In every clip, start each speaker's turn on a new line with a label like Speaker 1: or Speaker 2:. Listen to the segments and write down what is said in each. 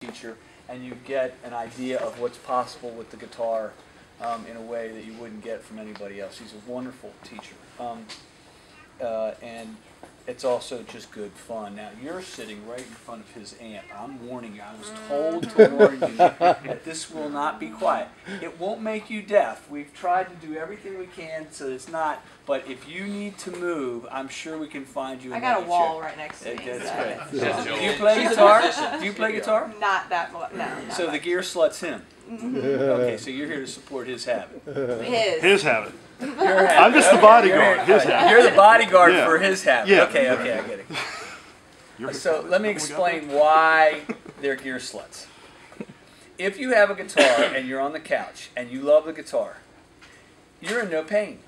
Speaker 1: teacher, and you get an idea of what's possible with the guitar in a way that you wouldn't get from anybody else. He's a wonderful teacher. And it's also just good fun. Now, you're sitting right in front of his amp. I'm warning you. I was told to warn you that this will not be quiet. It won't make you deaf. We've tried to do everything we can so it's not. But if you need to move, I'm sure we can find you.
Speaker 2: I got a wall right next to me.
Speaker 1: That's great. Do you play guitar? Do you play guitar?
Speaker 2: Not that much. No.
Speaker 1: So the gear slut's him. Okay, so you're here to support his habit.
Speaker 2: His
Speaker 3: habit.
Speaker 1: I'm
Speaker 3: just the bodyguard. His habit.
Speaker 1: You're the bodyguard
Speaker 3: Yeah.
Speaker 1: for his habit.
Speaker 3: Yeah.
Speaker 1: Okay, I get it. So let me explain why they're gear sluts. If you have a guitar and you're on the couch and you love the guitar, you're in no pain.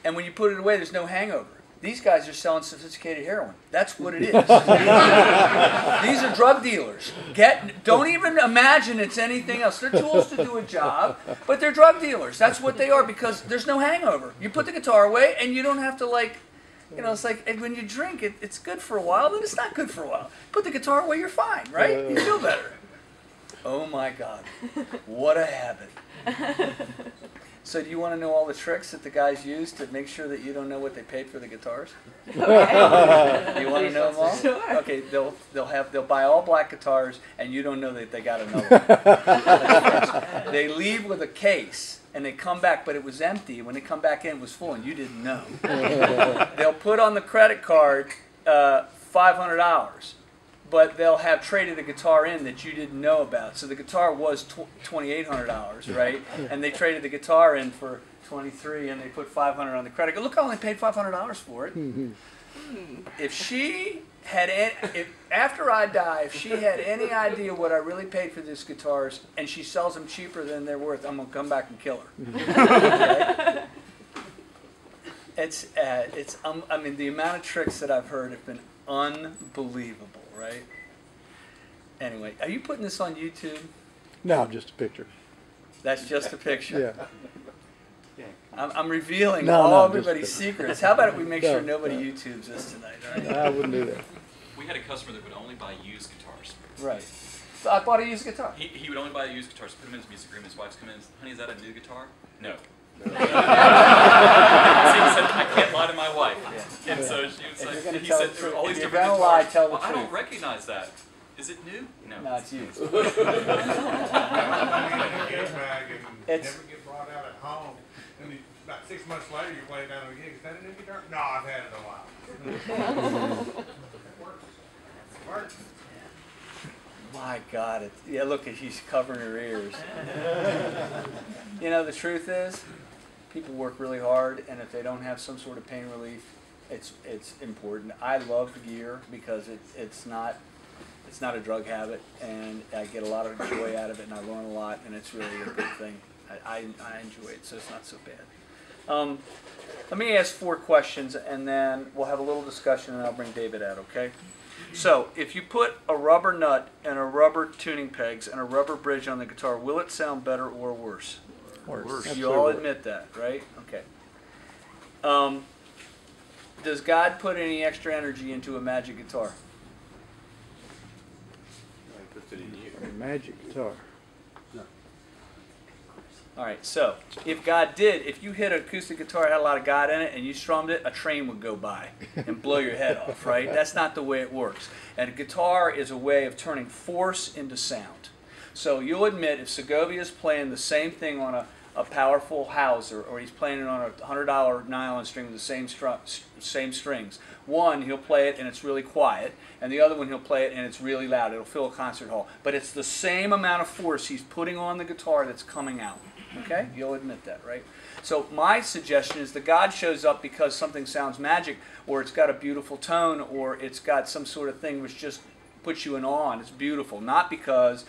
Speaker 1: And when you put it away, there's no hangover. These guys are selling sophisticated heroin. That's what it is. These are drug dealers. Don't even imagine it's anything else. They're tools to do a job, but they're drug dealers. That's what they are because there's no hangover. You put the guitar away and you don't have to it's like when you drink, it's good for a while, then it's not good for a while. Put the guitar away, you're fine, right? You feel better. Oh my God, what a habit. So do you want to know all the tricks that the guys use to make sure that you don't know what they paid for the guitars? Okay. You want to know them all?
Speaker 2: Sure.
Speaker 1: Okay, they'll buy all black guitars and you don't know that they got another one. They leave with a case and they come back, but it was empty. When they come back in, it was full and you didn't know. They'll put on the credit card $500. But they'll have traded a guitar in that you didn't know about. So the guitar was $2,800, right? And they traded the guitar in for $23, and they put $500 on the credit. Look, I only paid $500 for it. If she had, after I die, if she had any idea what I really paid for these guitars, and she sells them cheaper than they're worth, I'm gonna come back and kill her. Okay? I mean, the amount of tricks that I've heard have been unbelievable. Right? Anyway, are you putting this on YouTube?
Speaker 4: No, just a picture.
Speaker 1: That's just a picture.
Speaker 4: Yeah.
Speaker 1: I'm revealing everybody's secrets. How about if we make sure nobody
Speaker 4: no.
Speaker 1: YouTubes this tonight? Right?
Speaker 4: I wouldn't do that.
Speaker 5: We had a customer that would only buy used guitars.
Speaker 1: Right. So I bought a used guitar.
Speaker 5: He would only buy used guitars, put them in his music room. His wife's come in, honey, is that a new guitar? No. So he said, I can't lie to my wife. Yeah. And so she was like, he said, there ware all these different guitars.
Speaker 1: Tell the
Speaker 5: I
Speaker 1: truth.
Speaker 5: don't recognize that. Is it new? No.
Speaker 1: No, it's used.
Speaker 6: Never get get brought out at home, and then about 6 months later you play it down on the gig. Is that a new guitar? No, I've had it a while. It works. It works.
Speaker 1: My God, yeah, look, she's covering her ears. You know, the truth is, people work really hard, and if they don't have some sort of pain relief, it's important. I love the gear because it's not a drug habit, and I get a lot of joy out of it, and I learn a lot, and it's really a good thing. I enjoy it, so it's not so bad. Let me ask 4 questions, and then we'll have a little discussion, and I'll bring David out, okay? So, if you put a rubber nut and a rubber tuning pegs and a rubber bridge on the guitar, will it sound better or worse?
Speaker 4: Worse.
Speaker 1: You all admit that, right? Okay. Does God put any extra energy into a magic guitar?
Speaker 6: He puts it in you.
Speaker 4: A magic guitar.
Speaker 1: All right, so if God did, if you hit an acoustic guitar, had a lot of God in it, and you strummed it, a train would go by and blow your head off, right? That's not the way it works. And a guitar is a way of turning force into sound. So you'll admit if Segovia's playing the same thing on a powerful Hauser, or he's playing it on a $100 nylon string with the same strings, one, he'll play it and it's really quiet, and the other one he'll play it and it's really loud. It'll fill a concert hall. But it's the same amount of force he's putting on the guitar that's coming out. Okay? You'll admit that, right? So my suggestion is that God shows up because something sounds magic, or it's got a beautiful tone, or it's got some sort of thing which just puts you in awe and it's beautiful, not because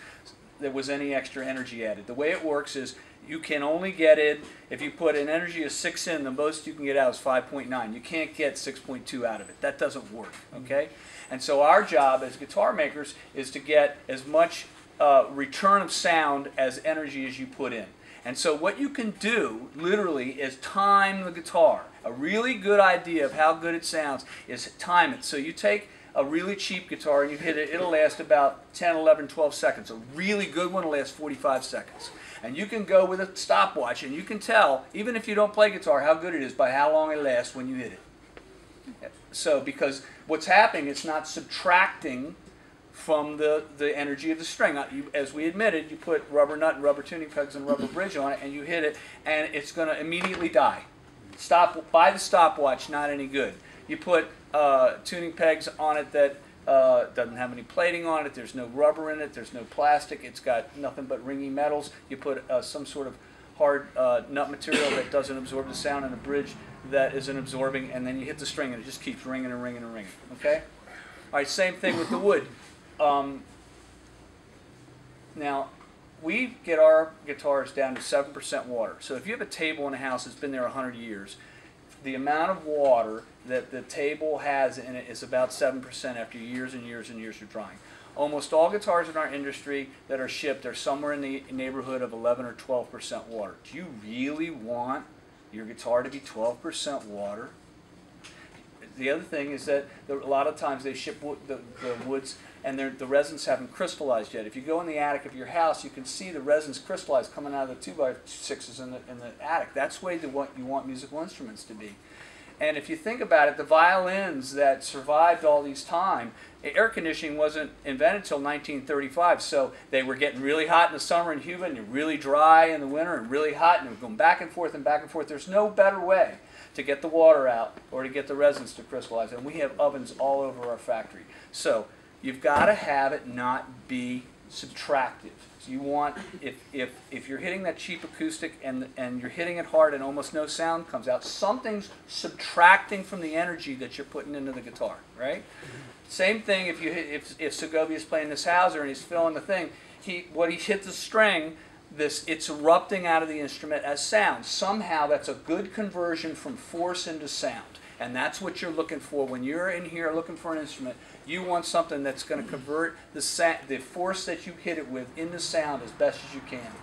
Speaker 1: there was any extra energy added. The way it works is you can only get it, if you put an energy of 6 in, the most you can get out is 5.9. You can't get 6.2 out of it. That doesn't work, okay? And so our job as guitar makers is to get as much return of sound as energy as you put in. And so what you can do, literally, is time the guitar. A really good idea of how good it sounds is time it. So you take a really cheap guitar and you hit it, it'll last about 10, 11, 12 seconds. A really good one will last 45 seconds. And you can go with a stopwatch and you can tell, even if you don't play guitar, how good it is by how long it lasts when you hit it. So, because what's happening, it's not subtracting from the energy of the string. As we admitted, you put rubber nut and rubber tuning pegs and rubber bridge on it and you hit it and it's going to immediately die. Buy the stopwatch, not any good. You put tuning pegs on it that doesn't have any plating on it, there's no rubber in it, there's no plastic, it's got nothing but ringy metals. You put some sort of hard nut material that doesn't absorb the sound and a bridge that isn't absorbing, and then you hit the string and it just keeps ringing and ringing and ringing. Okay? All right, same thing with the wood. Now, we get our guitars down to 7% water. So if you have a table in a house that's been there 100 years, the amount of water that the table has in it is about 7% after years and years and years of drying. Almost all guitars in our industry that are shipped are somewhere in the neighborhood of 11 or 12% water. Do you really want your guitar to be 12% water? The other thing is that a lot of times they ship the woods and the resins haven't crystallized yet. If you go in the attic of your house, you can see the resins crystallized coming out of the 2x6s in the attic. That's the way you want musical instruments to be. And if you think about it, the violins that survived all these time, air conditioning wasn't invented until 1935, so they were getting really hot in the summer and humid and really dry in the winter and really hot, and they were going back and forth and back and forth. There's no better way to get the water out or to get the resins to crystallize, and we have ovens all over our factory. So you've got to have it not be subtractive. So you want, if you're hitting that cheap acoustic and you're hitting it hard and almost no sound comes out, something's subtracting from the energy that you're putting into the guitar, right? Same thing if Segovia's playing this Hauser and he's filling the thing, when he hits the string, it's erupting out of the instrument as sound. Somehow that's a good conversion from force into sound. And that's what you're looking for when you're in here looking for an instrument. You want something that's going to convert the force that you hit it with into sound as best as you can.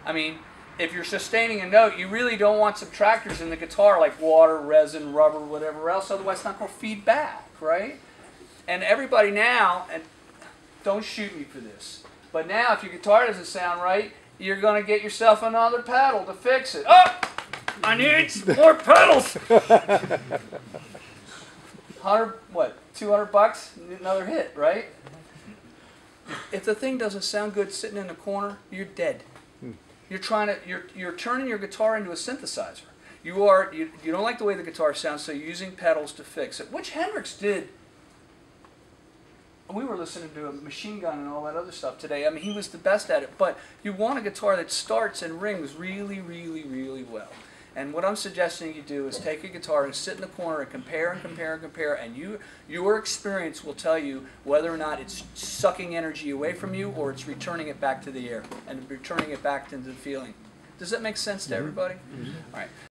Speaker 1: I mean, if you're sustaining a note, you really don't want subtractors in the guitar like water, resin, rubber, whatever else. Otherwise, it's not going to feed back, right? And everybody now, and don't shoot me for this, but now if your guitar doesn't sound right, you're going to get yourself another pedal to fix it. Oh! I need some more pedals. 200 bucks, another hit, right? If the thing doesn't sound good sitting in the corner, you're dead. You're turning your guitar into a synthesizer. You don't like the way the guitar sounds, so you're using pedals to fix it, which Hendrix did. We were listening to a Machine Gun and all that other stuff today. I mean, he was the best at it, but you want a guitar that starts and rings really, really, really well. And what I'm suggesting you do is take a guitar and sit in the corner and compare and compare and compare, and your experience will tell you whether or not it's sucking energy away from you or it's returning it back to the air and returning it back into the feeling. Does that make sense to everybody? All right.